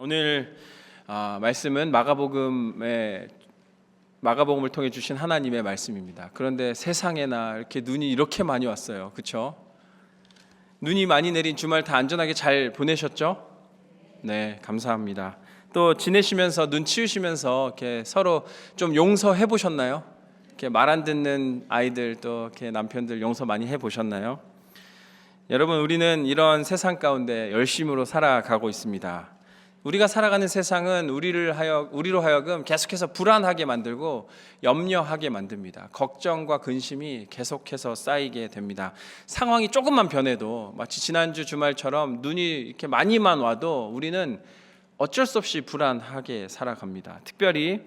오늘 말씀은 마가복음을 통해 주신 하나님의 말씀입니다. 그런데 세상에나 이렇게 눈이 이렇게 많이 왔어요. 그렇죠? 눈이 많이 내린 주말 다 안전하게 잘 보내셨죠? 네, 감사합니다. 또 지내시면서 눈 치우시면서 이렇게 서로 좀 용서해 보셨나요? 이렇게 말 안 듣는 아이들 또 이렇게 남편들 용서 많이 해 보셨나요? 여러분, 우리는 이런 세상 가운데 열심으로 살아가고 있습니다. 우리가 살아가는 세상은 우리로 하여금 계속해서 불안하게 만들고 염려하게 만듭니다. 걱정과 근심이 계속해서 쌓이게 됩니다. 상황이 조금만 변해도 마치 지난주 주말처럼 눈이 이렇게 많이만 와도 우리는 어쩔 수 없이 불안하게 살아갑니다. 특별히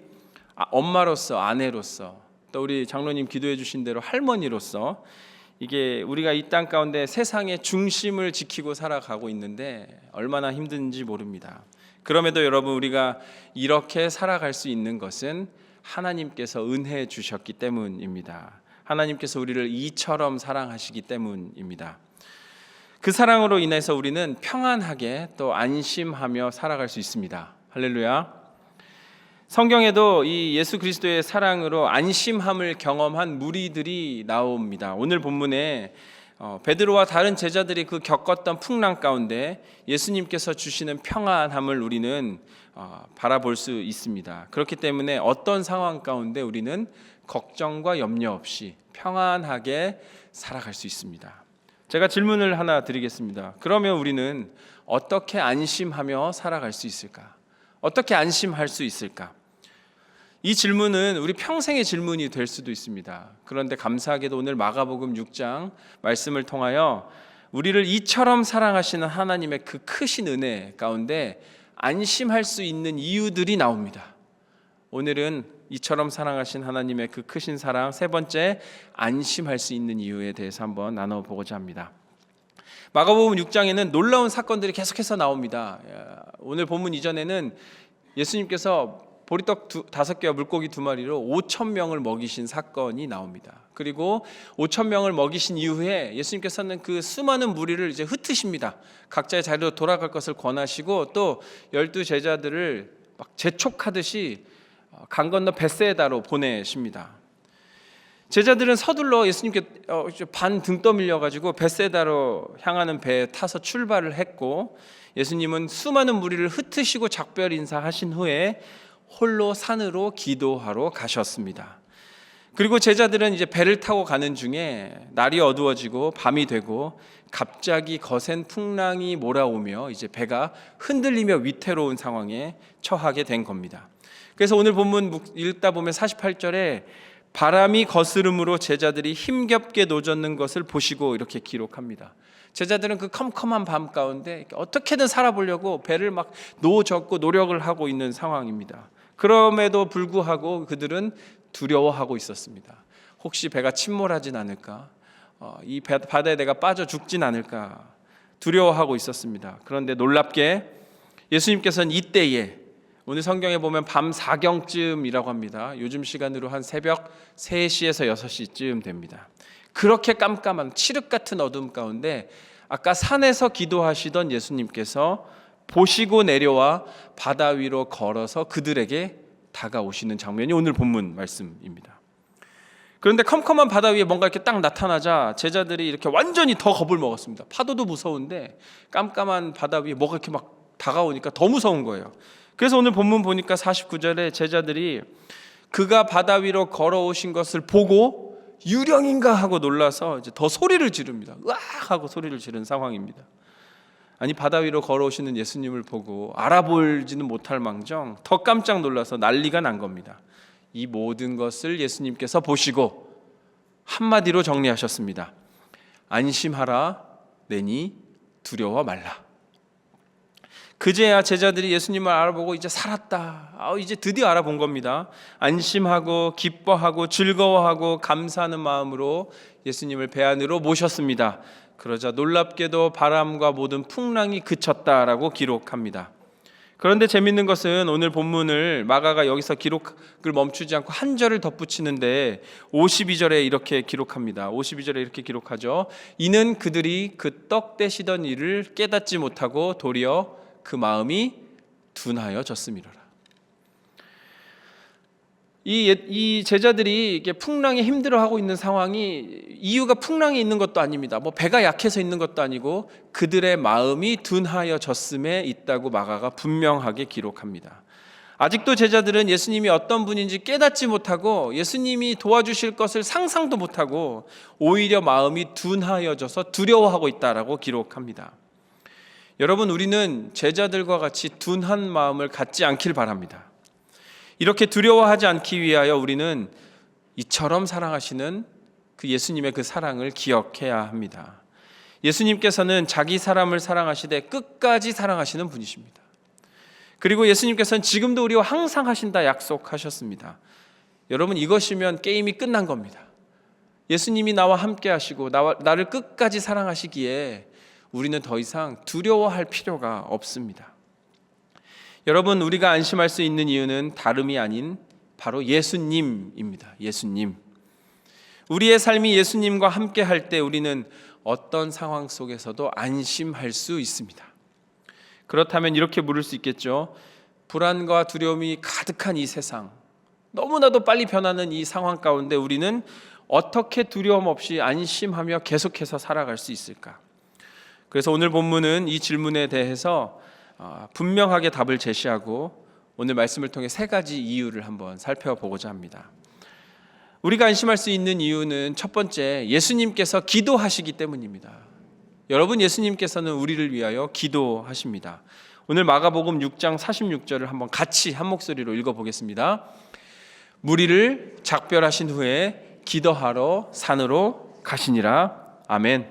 엄마로서, 아내로서, 또 우리 장로님 기도해 주신 대로 할머니로서 이게 우리가 이 땅 가운데 세상의 중심을 지키고 살아가고 있는데 얼마나 힘든지 모릅니다. 그럼에도 여러분, 우리가 이렇게 살아갈 수 있는 것은 하나님께서 은혜해 주셨기 때문입니다. 하나님께서 우리를 이처럼 사랑하시기 때문입니다. 그 사랑으로 인해서 우리는 평안하게 또 안심하며 살아갈 수 있습니다. 할렐루야. 성경에도 이 예수 그리스도의 사랑으로 안심함을 경험한 무리들이 나옵니다. 오늘 본문에 베드로와 다른 제자들이 그 겪었던 풍랑 가운데 예수님께서 주시는 평안함을 우리는 바라볼 수 있습니다. 그렇기 때문에 어떤 상황 가운데 우리는 걱정과 염려 없이 평안하게 살아갈 수 있습니다. 제가 질문을 하나 드리겠습니다. 그러면 우리는 어떻게 안심하며 살아갈 수 있을까? 어떻게 안심할 수 있을까? 이 질문은 우리 평생의 질문이 될 수도 있습니다. 그런데 감사하게도 오늘 마가복음 6장 말씀을 통하여 우리를 이처럼 사랑하시는 하나님의 그 크신 은혜 가운데 안심할 수 있는 이유들이 나옵니다. 오늘은 이처럼 사랑하신 하나님의 그 크신 사랑, 세 번째, 안심할 수 있는 이유에 대해서 한번 나눠보고자 합니다. 마가복음 6장에는 놀라운 사건들이 계속해서 나옵니다. 오늘 본문 이전에는 예수님께서 보리떡 5개와 물고기 2마리로 5,000명을 먹이신 사건이 나옵니다. 그리고 5,000명을 먹이신 이후에 예수님께서는 그 수많은 무리를 이제 흩으십니다. 각자의 자리로 돌아갈 것을 권하시고 또 12 제자들을 막 재촉하듯이 강 건너 벳사이다로 보내십니다. 제자들은 서둘러 예수님께 반 등 떠밀려 가지고 벳사이다로 향하는 배에 타서 출발을 했고, 예수님은 수많은 무리를 흩으시고 작별 인사하신 후에 홀로 산으로 기도하러 가셨습니다. 그리고 제자들은 이제 배를 타고 가는 중에 날이 어두워지고 밤이 되고 갑자기 거센 풍랑이 몰아오며 이제 배가 흔들리며 위태로운 상황에 처하게 된 겁니다. 그래서 오늘 본문 읽다 보면 48절에 바람이 거스름으로 제자들이 힘겹게 노젓는 것을 보시고 이렇게 기록합니다. 제자들은 그 컴컴한 밤 가운데 어떻게든 살아보려고 배를 막 노젓고 노력을 하고 있는 상황입니다. 그럼에도 불구하고 그들은 두려워하고 있었습니다. 혹시 배가 침몰하진 않을까? 이 바다에 내가 빠져 죽진 않을까? 두려워하고 있었습니다. 그런데 놀랍게 예수님께서는 이때에, 오늘 성경에 보면 밤 4경쯤이라고 합니다. 요즘 시간으로 한 새벽 3시에서 6시쯤 됩니다. 그렇게 깜깜한 칠흑 같은 어둠 가운데 아까 산에서 기도하시던 예수님께서 보시고 내려와 바다 위로 걸어서 그들에게 다가오시는 장면이 오늘 본문 말씀입니다. 그런데 컴컴한 바다 위에 뭔가 이렇게 딱 나타나자 제자들이 이렇게 완전히 더 겁을 먹었습니다. 파도도 무서운데 깜깜한 바다 위에 뭐가 이렇게 막 다가오니까 더 무서운 거예요. 그래서 오늘 본문 보니까 49절에 제자들이 그가 바다 위로 걸어오신 것을 보고 유령인가 하고 놀라서 이제 더 소리를 지릅니다. 으악 하고 소리를 지른 상황입니다. 아니, 바다 위로 걸어오시는 예수님을 보고 알아보지는 못할 망정 더 깜짝 놀라서 난리가 난 겁니다. 이 모든 것을 예수님께서 보시고 한마디로 정리하셨습니다. 안심하라, 내니 두려워 말라. 그제야 제자들이 예수님을 알아보고 이제 살았다, 이제 드디어 알아본 겁니다. 안심하고 기뻐하고 즐거워하고 감사하는 마음으로 예수님을 배 안으로 모셨습니다. 그러자 놀랍게도 바람과 모든 풍랑이 그쳤다라고 기록합니다. 그런데 재밌는 것은 오늘 본문을 마가가 여기서 기록을 멈추지 않고 한 절을 덧붙이는데 52절에 이렇게 기록합니다. 52절에 이렇게 기록하죠. 이는 그들이 그 떡 떼시던 일을 깨닫지 못하고 도리어 그 마음이 둔하여졌음이로라. 이 제자들이 이게 풍랑에 힘들어하고 있는 상황이 이유가 풍랑이 있는 것도 아닙니다. 뭐 배가 약해서 있는 것도 아니고 그들의 마음이 둔하여졌음에 있다고 마가가 분명하게 기록합니다. 아직도 제자들은 예수님이 어떤 분인지 깨닫지 못하고 예수님이 도와주실 것을 상상도 못하고 오히려 마음이 둔하여져서 두려워하고 있다라고 기록합니다. 여러분, 우리는 제자들과 같이 둔한 마음을 갖지 않길 바랍니다. 이렇게 두려워하지 않기 위하여 우리는 이처럼 사랑하시는 그 예수님의 그 사랑을 기억해야 합니다. 예수님께서는 자기 사람을 사랑하시되 끝까지 사랑하시는 분이십니다. 그리고 예수님께서는 지금도 우리와 항상 하신다 약속하셨습니다. 여러분, 이것이면 게임이 끝난 겁니다. 예수님이 나와 함께 하시고 나를 끝까지 사랑하시기에 우리는 더 이상 두려워할 필요가 없습니다. 여러분, 우리가 안심할 수 있는 이유는 다름이 아닌 바로 예수님입니다. 예수님. 우리의 삶이 예수님과 함께 할 때 우리는 어떤 상황 속에서도 안심할 수 있습니다. 그렇다면 이렇게 물을 수 있겠죠. 불안과 두려움이 가득한 이 세상, 너무나도 빨리 변하는 이 상황 가운데 우리는 어떻게 두려움 없이 안심하며 계속해서 살아갈 수 있을까? 그래서 오늘 본문은 이 질문에 대해서 분명하게 답을 제시하고 오늘 말씀을 통해 세 가지 이유를 한번 살펴보고자 합니다. 우리가 안심할 수 있는 이유는 첫 번째, 예수님께서 기도하시기 때문입니다. 여러분, 예수님께서는 우리를 위하여 기도하십니다. 오늘 마가복음 6장 46절을 한번 같이 한 목소리로 읽어보겠습니다. 무리를 작별하신 후에 기도하러 산으로 가시니라. 아멘.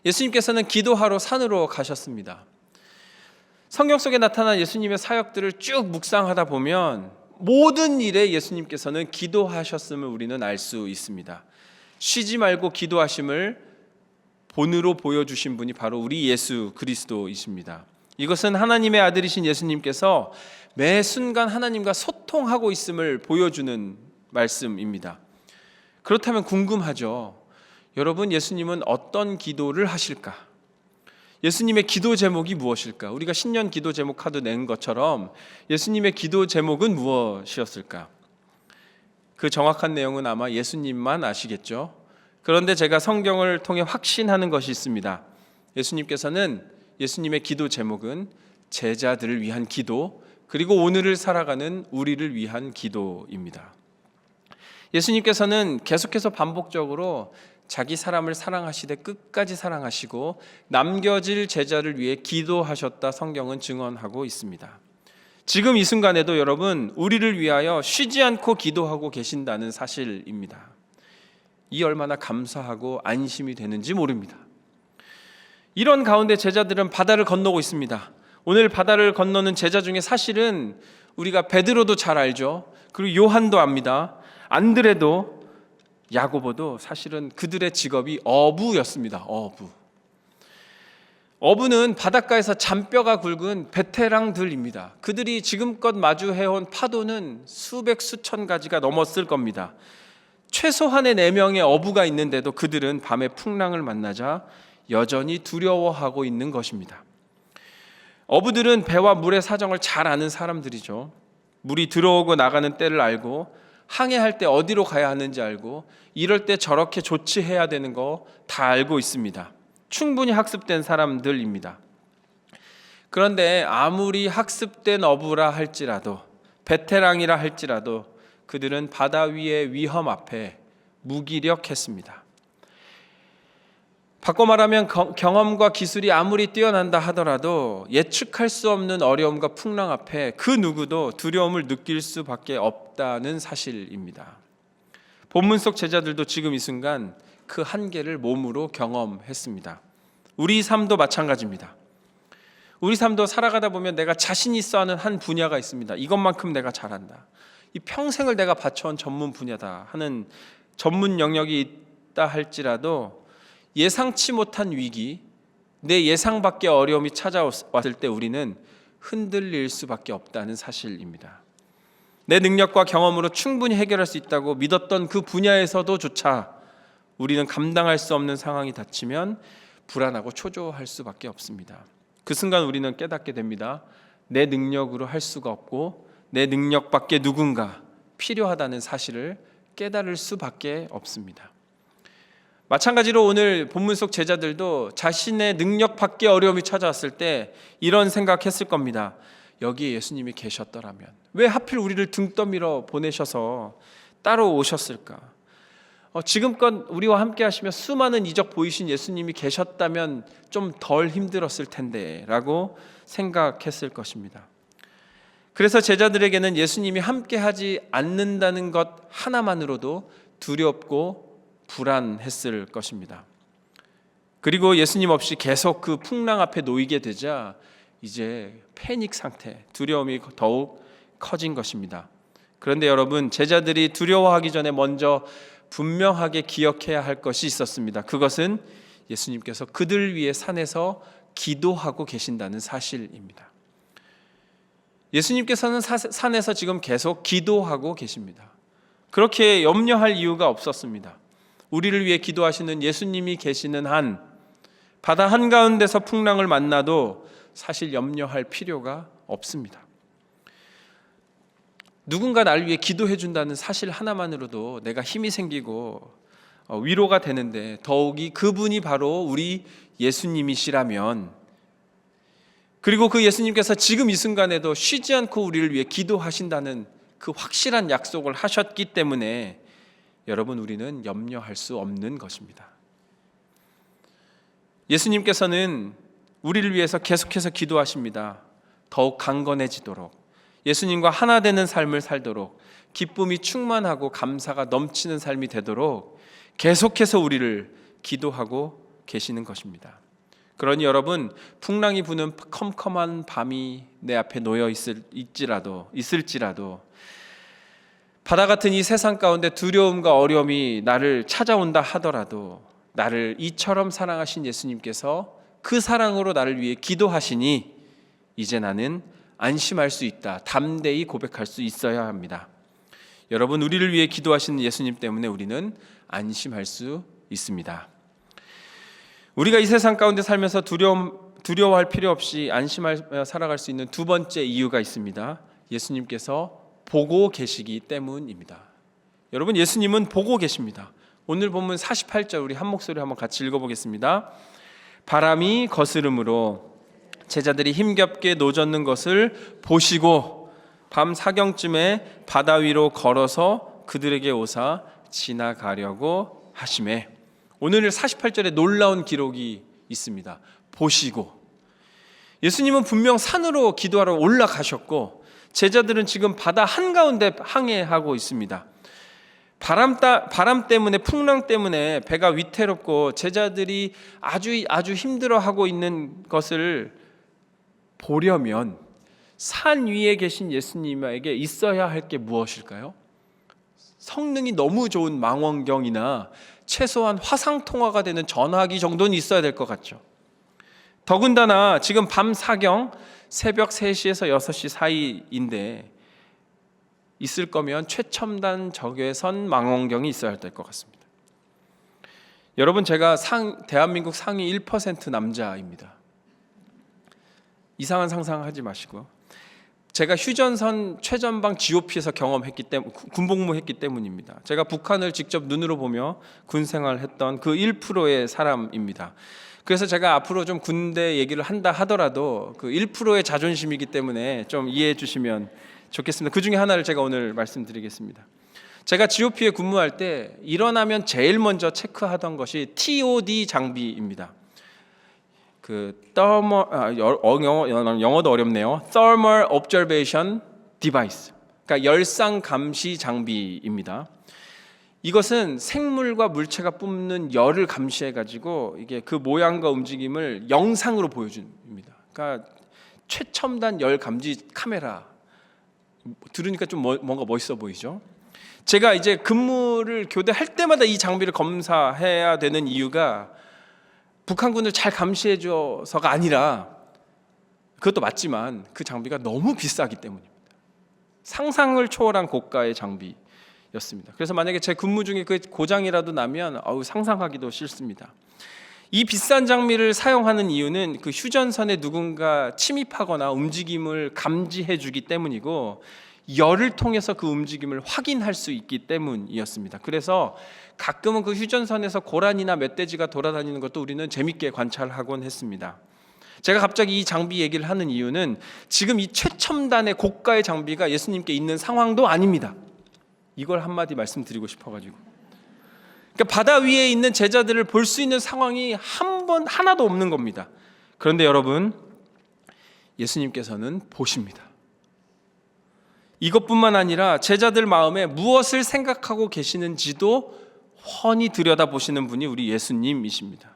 예수님께서는 기도하러 산으로 가셨습니다. 성경 속에 나타난 예수님의 사역들을 쭉 묵상하다 보면 모든 일에 예수님께서는 기도하셨음을 우리는 알 수 있습니다. 쉬지 말고 기도하심을 본으로 보여주신 분이 바로 우리 예수 그리스도이십니다. 이것은 하나님의 아들이신 예수님께서 매 순간 하나님과 소통하고 있음을 보여주는 말씀입니다. 그렇다면 궁금하죠. 여러분, 예수님은 어떤 기도를 하실까? 예수님의 기도 제목이 무엇일까? 우리가 신년 기도 제목 카드 낸 것처럼 예수님의 기도 제목은 무엇이었을까? 그 정확한 내용은 아마 예수님만 아시겠죠. 그런데 제가 성경을 통해 확신하는 것이 있습니다. 예수님의 기도 제목은 제자들을 위한 기도, 그리고 오늘을 살아가는 우리를 위한 기도입니다. 예수님께서는 계속해서 반복적으로 자기 사람을 사랑하시되 끝까지 사랑하시고 남겨질 제자를 위해 기도하셨다 성경은 증언하고 있습니다. 지금 이 순간에도 여러분, 우리를 위하여 쉬지 않고 기도하고 계신다는 사실입니다. 이 얼마나 감사하고 안심이 되는지 모릅니다. 이런 가운데 제자들은 바다를 건너고 있습니다. 오늘 바다를 건너는 제자 중에 사실은 우리가 베드로도 잘 알죠. 그리고 요한도 압니다. 안드레도, 야고보도 사실은 그들의 직업이 어부였습니다. 어부는 바닷가에서 잔뼈가 굵은 베테랑들입니다. 그들이 지금껏 마주해온 파도는 수백 수천 가지가 넘었을 겁니다. 최소한의 4명의 어부가 있는데도 그들은 밤에 풍랑을 만나자 여전히 두려워하고 있는 것입니다. 어부들은 배와 물의 사정을 잘 아는 사람들이죠. 물이 들어오고 나가는 때를 알고 항해할 때 어디로 가야 하는지 알고 이럴 때 저렇게 조치해야 되는 거 다 알고 있습니다. 충분히 학습된 사람들입니다. 그런데 아무리 학습된 어부라 할지라도 베테랑이라 할지라도 그들은 바다 위의 위험 앞에 무기력했습니다. 바꿔 말하면 경험과 기술이 아무리 뛰어난다 하더라도 예측할 수 없는 어려움과 풍랑 앞에 그 누구도 두려움을 느낄 수밖에 없다는 사실입니다. 본문 속 제자들도 지금 이 순간 그 한계를 몸으로 경험했습니다. 우리 삶도 마찬가지입니다. 우리 삶도 살아가다 보면 내가 자신 있어 하는 한 분야가 있습니다. 이것만큼 내가 잘한다. 이 평생을 내가 바쳐온 전문 분야다 하는 전문 영역이 있다 할지라도 예상치 못한 위기, 내 예상 밖의 어려움이 찾아왔을 때 우리는 흔들릴 수밖에 없다는 사실입니다. 내 능력과 경험으로 충분히 해결할 수 있다고 믿었던 그 분야에서도조차 우리는 감당할 수 없는 상황이 닥치면 불안하고 초조할 수밖에 없습니다. 그 순간 우리는 깨닫게 됩니다. 내 능력으로 할 수가 없고 내 능력밖에 누군가 필요하다는 사실을 깨달을 수밖에 없습니다. 마찬가지로 오늘 본문 속 제자들도 자신의 능력밖에 어려움이 찾아왔을 때 이런 생각했을 겁니다. 여기에 예수님이 계셨더라면 왜 하필 우리를 등 떠밀어 보내셔서 따로 오셨을까? 지금껏 우리와 함께 하시며 수많은 이적 보이신 예수님이 계셨다면 좀 덜 힘들었을 텐데 라고 생각했을 것입니다. 그래서 제자들에게는 예수님이 함께 하지 않는다는 것 하나만으로도 두렵고 불안했을 것입니다. 그리고 예수님 없이 계속 그 풍랑 앞에 놓이게 되자 이제 패닉 상태, 두려움이 더욱 커진 것입니다. 그런데 여러분, 제자들이 두려워하기 전에 먼저 분명하게 기억해야 할 것이 있었습니다. 그것은 예수님께서 그들 위해 산에서 기도하고 계신다는 사실입니다. 예수님께서는 산에서 지금 계속 기도하고 계십니다. 그렇게 염려할 이유가 없었습니다. 우리를 위해 기도하시는 예수님이 계시는 한, 바다 한가운데서 풍랑을 만나도 사실 염려할 필요가 없습니다. 누군가 나를 위해 기도해 준다는 사실 하나만으로도 내가 힘이 생기고 위로가 되는데, 더욱이 그분이 바로 우리 예수님이시라면, 그리고 그 예수님께서 지금 이 순간에도 쉬지 않고 우리를 위해 기도하신다는 그 확실한 약속을 하셨기 때문에 여러분, 우리는 염려할 수 없는 것입니다. 예수님께서는 우리를 위해서 계속해서 기도하십니다. 더욱 강건해지도록, 예수님과 하나 되는 삶을 살도록, 기쁨이 충만하고 감사가 넘치는 삶이 되도록 계속해서 우리를 기도하고 계시는 것입니다. 그러니 여러분, 풍랑이 부는 컴컴한 밤이 내 앞에 놓여 있을지라도 바다 같은 이 세상 가운데 두려움과 어려움이 나를 찾아온다 하더라도 나를 이처럼 사랑하신 예수님께서 그 사랑으로 나를 위해 기도하시니 이제 나는 안심할 수 있다, 담대히 고백할 수 있어야 합니다. 여러분, 우리를 위해 기도하시는 예수님 때문에 우리는 안심할 수 있습니다. 우리가 이 세상 가운데 살면서 두려워할 필요 없이 안심하며 살아갈 수 있는 두 번째 이유가 있습니다. 예수님께서 보고 계시기 때문입니다. 여러분, 예수님은 보고 계십니다. 오늘 본문 48절 우리 한 목소리 한번 같이 읽어보겠습니다. 바람이 거스름으로 제자들이 힘겹게 노젓는 것을 보시고 밤 사경쯤에 바다 위로 걸어서 그들에게 오사 지나가려고 하시매. 오늘 48절에 놀라운 기록이 있습니다. 보시고. 예수님은 분명 산으로 기도하러 올라가셨고 제자들은 지금 바다 한가운데 항해하고 있습니다. 바람 때문에, 풍랑 때문에 배가 위태롭고 제자들이 아주 힘들어하고 있는 것을 보려면 산 위에 계신 예수님에게 있어야 할 게 무엇일까요? 성능이 너무 좋은 망원경이나 최소한 화상통화가 되는 전화기 정도는 있어야 될 것 같죠. 더군다나 지금 밤 사경 새벽 3시에서 6시 사이인데 있을 거면 최첨단 적외선 망원경이 있어야 될 것 같습니다. 여러분, 제가 대한민국 상위 1% 남자입니다. 이상한 상상하지 마시고요. 제가 휴전선 최전방 GOP에서 경험했기 때문에, 군복무했기 때문입니다. 제가 북한을 직접 눈으로 보며 군 생활했던 그 1%의 사람입니다. 그래서 제가 앞으로 좀 군대 얘기를 한다 하더라도 그 1%의 자존심이기 때문에 좀 이해해 주시면 좋겠습니다. 그 중에 하나를 제가 오늘 말씀드리겠습니다. 제가 GOP에 근무할 때 일어나면 제일 먼저 체크하던 것이 TOD 장비입니다. 그 영어도 어렵네요. Thermal Observation Device. 그러니까 열상 감시 장비입니다. 이것은 생물과 물체가 뿜는 열을 감시해 가지고 이게 그 모양과 움직임을 영상으로 보여줍니다. 그러니까 최첨단 열 감지 카메라. 들으니까 좀 뭔가 멋있어 보이죠? 제가 이제 근무를 교대할 때마다 이 장비를 검사해야 되는 이유가 북한군을 잘 감시해 줘서가 아니라, 그것도 맞지만 그 장비가 너무 비싸기 때문입니다. 상상을 초월한 고가의 장비였습니다. 그래서 만약에 제 근무 중에 그 고장이라도 나면 상상하기도 싫습니다. 이 비싼 장비를 사용하는 이유는 그 휴전선에 누군가 침입하거나 움직임을 감지해 주기 때문이고, 열을 통해서 그 움직임을 확인할 수 있기 때문이었습니다. 그래서 가끔은 그 휴전선에서 고라니나 멧돼지가 돌아다니는 것도 우리는 재밌게 관찰하곤 했습니다. 제가 갑자기 이 장비 얘기를 하는 이유는 지금 이 최첨단의 고가의 장비가 예수님께 있는 상황도 아닙니다. 이걸 한마디 말씀드리고 싶어가지고, 그러니까 바다 위에 있는 제자들을 볼 수 있는 상황이 하나도 없는 겁니다. 그런데 여러분, 예수님께서는 보십니다. 이것뿐만 아니라 제자들 마음에 무엇을 생각하고 계시는지도 훤히 들여다보시는 분이 우리 예수님이십니다.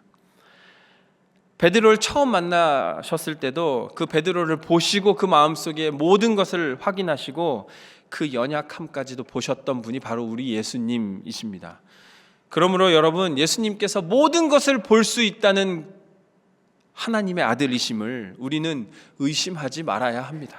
베드로를 처음 만나셨을 때도 그 베드로를 보시고 그 마음속에 모든 것을 확인하시고 그 연약함까지도 보셨던 분이 바로 우리 예수님이십니다. 그러므로 여러분, 예수님께서 모든 것을 볼 수 있다는 하나님의 아들이심을 우리는 의심하지 말아야 합니다.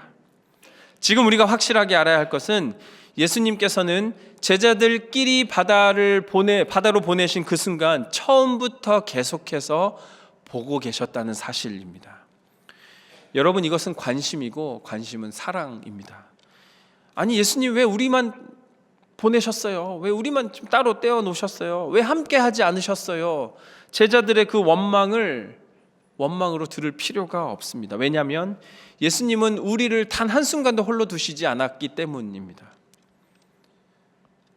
지금 우리가 확실하게 알아야 할 것은 예수님께서는 제자들끼리 바다로 보내신 그 순간 처음부터 계속해서 보고 계셨다는 사실입니다. 여러분, 이것은 관심이고 관심은 사랑입니다. 아니, 예수님 왜 우리만 보내셨어요? 왜 우리만 좀 따로 떼어 놓으셨어요? 왜 함께 하지 않으셨어요? 제자들의 그 원망으로 들을 필요가 없습니다. 왜냐하면 예수님은 우리를 단 한순간도 홀로 두시지 않았기 때문입니다.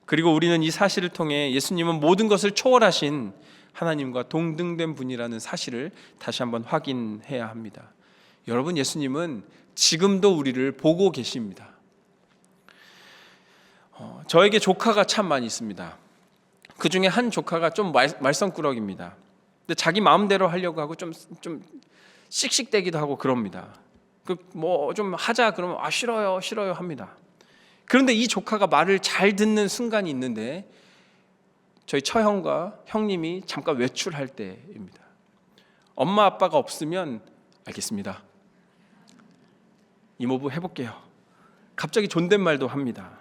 그리고 우리는 이 사실을 통해 예수님은 모든 것을 초월하신 하나님과 동등된 분이라는 사실을 다시 한번 확인해야 합니다. 여러분, 예수님은 지금도 우리를 보고 계십니다. 저에게 조카가 참 많이 있습니다. 그 중에 한 조카가 좀 말썽꾸러기입니다. 근데 자기 마음대로 하려고 하고 좀 씩씩대기도 하고 그럽니다. 뭐 좀 하자 그러면 싫어요 합니다. 그런데 이 조카가 말을 잘 듣는 순간이 있는데 저희 처형과 형님이 잠깐 외출할 때입니다. 엄마 아빠가 없으면 알겠습니다. 이모부 해볼게요. 갑자기 존댓말도 합니다.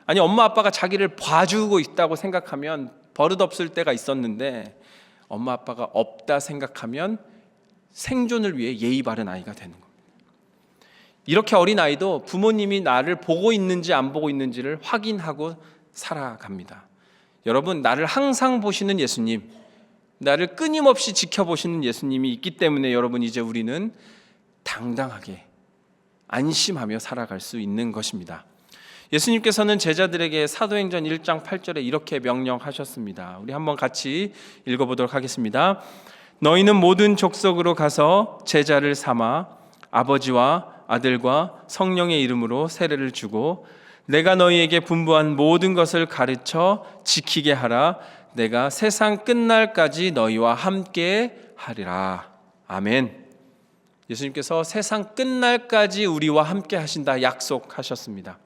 아니, 엄마 아빠가 자기를 봐주고 있다고 생각하면 버릇없을 때가 있었는데 엄마 아빠가 없다 생각하면 생존을 위해 예의 바른 아이가 되는 겁니다. 이렇게 어린 아이도 부모님이 나를 보고 있는지 안 보고 있는지를 확인하고 살아갑니다. 여러분, 나를 항상 보시는 예수님, 나를 끊임없이 지켜보시는 예수님이 있기 때문에 여러분, 이제 우리는 당당하게 안심하며 살아갈 수 있는 것입니다. 예수님께서는 제자들에게 사도행전 1장 8절에 이렇게 명령하셨습니다. 우리 한번 같이 읽어보도록 하겠습니다. 너희는 모든 족속으로 가서 제자를 삼아 아버지와 아들과 성령의 이름으로 세례를 주고 내가 너희에게 분부한 모든 것을 가르쳐 지키게 하라. 내가 세상 끝날까지 너희와 함께 하리라. 아멘. 예수님께서 세상 끝날까지 우리와 함께 하신다 약속하셨습니다.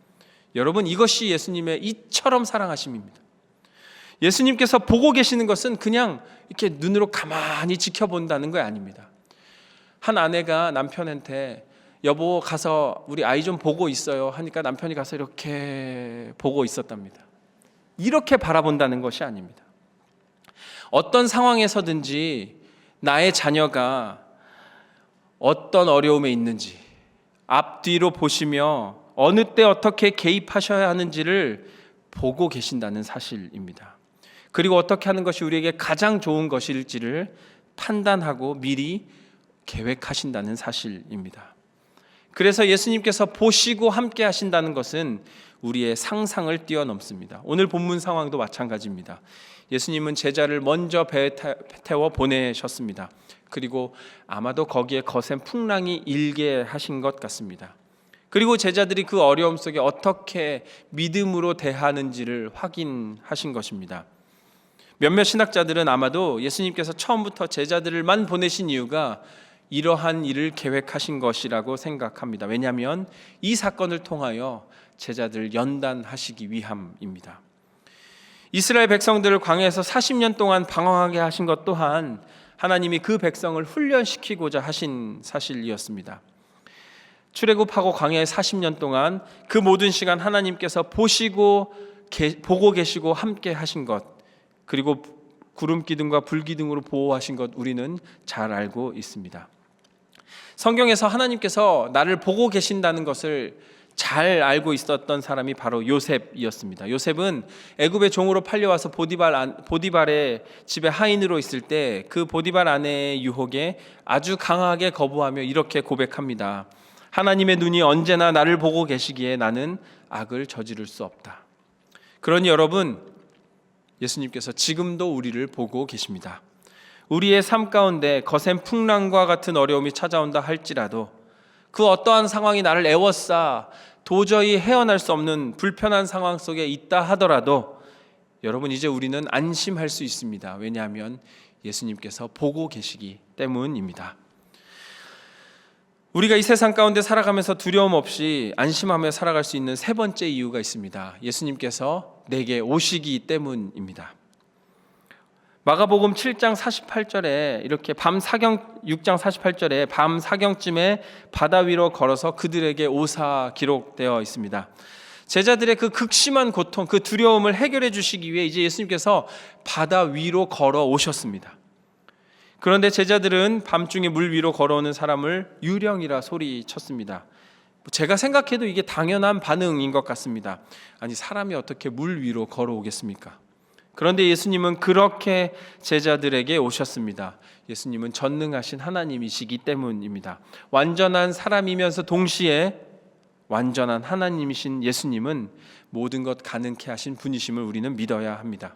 여러분, 이것이 예수님의 이처럼 사랑하심입니다. 예수님께서 보고 계시는 것은 그냥 이렇게 눈으로 가만히 지켜본다는 거 아닙니다. 한 아내가 남편한테 여보 가서 우리 아이 좀 보고 있어요 하니까 남편이 가서 이렇게 보고 있었답니다. 이렇게 바라본다는 것이 아닙니다. 어떤 상황에서든지 나의 자녀가 어떤 어려움에 있는지 앞뒤로 보시며 어느 때 어떻게 개입하셔야 하는지를 보고 계신다는 사실입니다. 그리고 어떻게 하는 것이 우리에게 가장 좋은 것일지를 판단하고 미리 계획하신다는 사실입니다. 그래서 예수님께서 보시고 함께 하신다는 것은 우리의 상상을 뛰어넘습니다. 오늘 본문 상황도 마찬가지입니다. 예수님은 제자를 먼저 배에 태워 보내셨습니다. 그리고 아마도 거기에 거센 풍랑이 일게 하신 것 같습니다. 그리고 제자들이 그 어려움 속에 어떻게 믿음으로 대하는지를 확인하신 것입니다. 몇몇 신학자들은 아마도 예수님께서 처음부터 제자들만 보내신 이유가 이러한 일을 계획하신 것이라고 생각합니다. 왜냐하면 이 사건을 통하여 제자들을 연단하시기 위함입니다. 이스라엘 백성들을 광야에서 40년 동안 방황하게 하신 것 또한 하나님이 그 백성을 훈련시키고자 하신 사실이었습니다. 출애굽하고 광야에 40년 동안 그 모든 시간 하나님께서 보고 계시고 함께 하신 것, 그리고 구름 기둥과 불 기둥으로 보호하신 것 우리는 잘 알고 있습니다. 성경에서 하나님께서 나를 보고 계신다는 것을 잘 알고 있었던 사람이 바로 요셉이었습니다. 요셉은 애굽의 종으로 팔려와서 보디발의 집에 하인으로 있을 때 그 보디발 아내의 유혹에 아주 강하게 거부하며 이렇게 고백합니다. 하나님의 눈이 언제나 나를 보고 계시기에 나는 악을 저지를 수 없다. 그러니 여러분, 예수님께서 지금도 우리를 보고 계십니다. 우리의 삶 가운데 거센 풍랑과 같은 어려움이 찾아온다 할지라도 그 어떠한 상황이 나를 애워싸 도저히 헤어날 수 없는 불편한 상황 속에 있다 하더라도 여러분, 이제 우리는 안심할 수 있습니다. 왜냐하면 예수님께서 보고 계시기 때문입니다. 우리가 이 세상 가운데 살아가면서 두려움 없이 안심하며 살아갈 수 있는 세 번째 이유가 있습니다. 예수님께서 내게 오시기 때문입니다. 마가복음 7장 48절에 이렇게 6장 48절에 밤 사경쯤에 바다 위로 걸어서 그들에게 오사 기록되어 있습니다. 제자들의 그 극심한 고통, 그 두려움을 해결해 주시기 위해 이제 예수님께서 바다 위로 걸어 오셨습니다. 그런데 제자들은 밤중에 물 위로 걸어오는 사람을 유령이라 소리쳤습니다. 제가 생각해도 이게 당연한 반응인 것 같습니다. 아니, 사람이 어떻게 물 위로 걸어오겠습니까? 그런데 예수님은 그렇게 제자들에게 오셨습니다. 예수님은 전능하신 하나님이시기 때문입니다. 완전한 사람이면서 동시에 완전한 하나님이신 예수님은 모든 것 가능케 하신 분이심을 우리는 믿어야 합니다.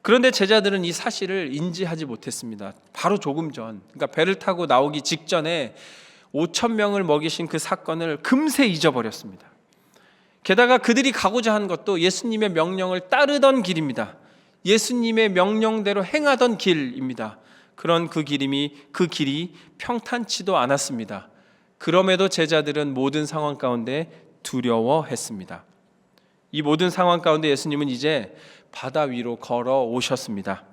그런데 제자들은 이 사실을 인지하지 못했습니다. 바로 조금 전, 그러니까 배를 타고 나오기 직전에 5,000명을 먹이신 그 사건을 금세 잊어버렸습니다. 게다가 그들이 가고자 한 것도 예수님의 명령을 따르던 길입니다. 예수님의 명령대로 행하던 길입니다. 그런 그 길이 평탄치도 않았습니다. 그럼에도 제자들은 모든 상황 가운데 두려워했습니다. 이 모든 상황 가운데 예수님은 이제 바다 위로 걸어 오셨습니다.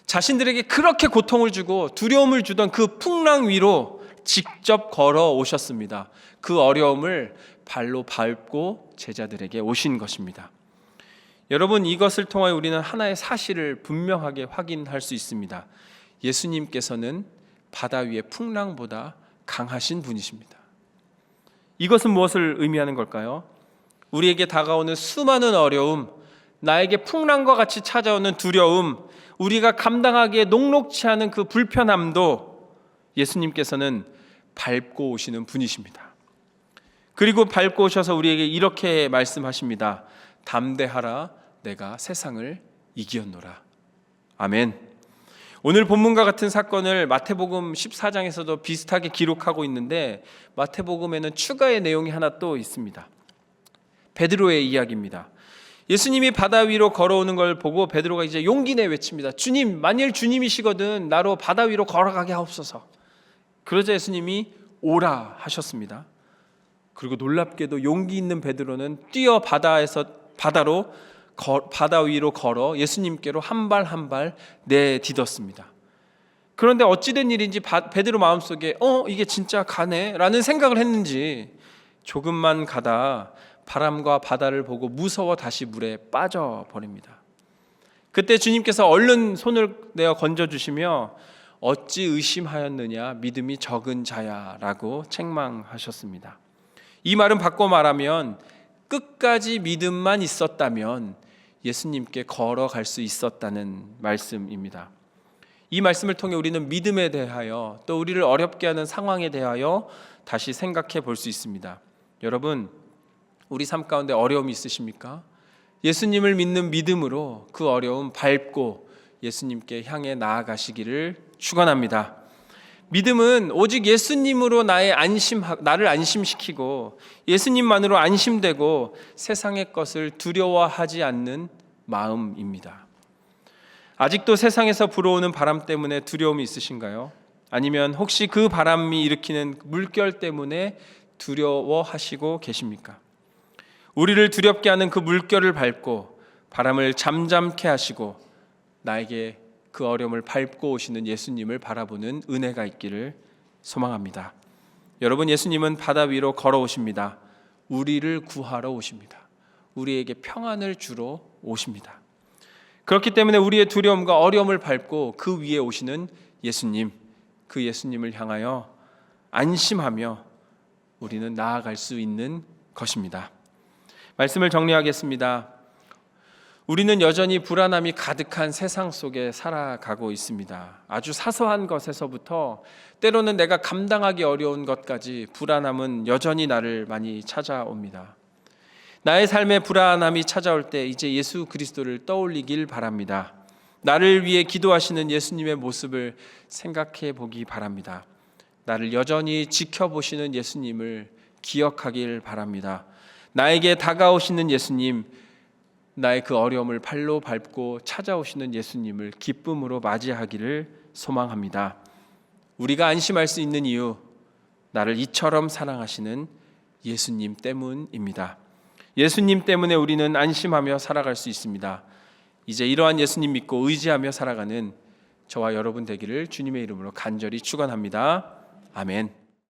자신들에게 그렇게 고통을 주고 두려움을 주던 그 풍랑 위로 직접 걸어 오셨습니다. 그 어려움을 발로 밟고 제자들에게 오신 것입니다. 여러분, 이것을 통하여 우리는 하나의 사실을 분명하게 확인할 수 있습니다. 예수님께서는 바다 위의 풍랑보다 강하신 분이십니다. 이것은 무엇을 의미하는 걸까요? 우리에게 다가오는 수많은 어려움, 나에게 풍랑과 같이 찾아오는 두려움, 우리가 감당하기에 녹록치 않은 그 불편함도 예수님께서는 밟고 오시는 분이십니다. 그리고 밟고 오셔서 우리에게 이렇게 말씀하십니다. 담대하라, 내가 세상을 이기었노라. 아멘. 오늘 본문과 같은 사건을 마태복음 14장에서도 비슷하게 기록하고 있는데 마태복음에는 추가의 내용이 하나 또 있습니다. 베드로의 이야기입니다. 예수님이 바다 위로 걸어오는 걸 보고 베드로가 이제 용기 내 외칩니다. 주님, 만일 주님이시거든 나로 바다 위로 걸어가게 하옵소서. 그러자 예수님이 오라 하셨습니다. 그리고 놀랍게도 용기 있는 베드로는 뛰어 바다 위로 걸어 예수님께로 한 발 한 발 내딛었습니다. 그런데 어찌된 일인지 베드로 마음속에 이게 진짜 가네? 라는 생각을 했는지 조금만 가다 바람과 바다를 보고 무서워 다시 물에 빠져버립니다. 그때 주님께서 얼른 손을 내어 건져주시며 어찌 의심하였느냐, 믿음이 적은 자야 라고 책망하셨습니다. 이 말은 바꿔 말하면 끝까지 믿음만 있었다면 예수님께 걸어갈 수 있었다는 말씀입니다. 이 말씀을 통해 우리는 믿음에 대하여 또 우리를 어렵게 하는 상황에 대하여 다시 생각해 볼 수 있습니다. 여러분, 우리 삶 가운데 어려움이 있으십니까? 예수님을 믿는 믿음으로 그 어려움 밟고 예수님께 향해 나아가시기를 축원합니다. 믿음은 오직 예수님으로 나를 안심시키고 예수님만으로 안심되고 세상의 것을 두려워하지 않는 마음입니다. 아직도 세상에서 불어오는 바람 때문에 두려움이 있으신가요? 아니면 혹시 그 바람이 일으키는 물결 때문에 두려워하시고 계십니까? 우리를 두렵게 하는 그 물결을 밟고 바람을 잠잠케 하시고 나에게 그 어려움을 밟고 오시는 예수님을 바라보는 은혜가 있기를 소망합니다. 여러분, 예수님은 바다 위로 걸어오십니다. 우리를 구하러 오십니다. 우리에게 평안을 주러 오십니다. 그렇기 때문에 우리의 두려움과 어려움을 밟고 그 위에 오시는 예수님, 그 예수님을 향하여 안심하며 우리는 나아갈 수 있는 것입니다. 말씀을 정리하겠습니다. 우리는 여전히 불안함이 가득한 세상 속에 살아가고 있습니다. 아주 사소한 것에서부터 때로는 내가 감당하기 어려운 것까지 불안함은 여전히 나를 많이 찾아옵니다. 나의 삶에 불안함이 찾아올 때 이제 예수 그리스도를 떠올리길 바랍니다. 나를 위해 기도하시는 예수님의 모습을 생각해 보기 바랍니다. 나를 여전히 지켜보시는 예수님을 기억하길 바랍니다. 나에게 다가오시는 예수님, 나의 그 어려움을 발로 밟고 찾아오시는 예수님을 기쁨으로 맞이하기를 소망합니다. 우리가 안심할 수 있는 이유, 나를 이처럼 사랑하시는 예수님 때문입니다. 예수님 때문에 우리는 안심하며 살아갈 수 있습니다. 이제 이러한 예수님 믿고 의지하며 살아가는 저와 여러분 되기를 주님의 이름으로 간절히 축원합니다. 아멘.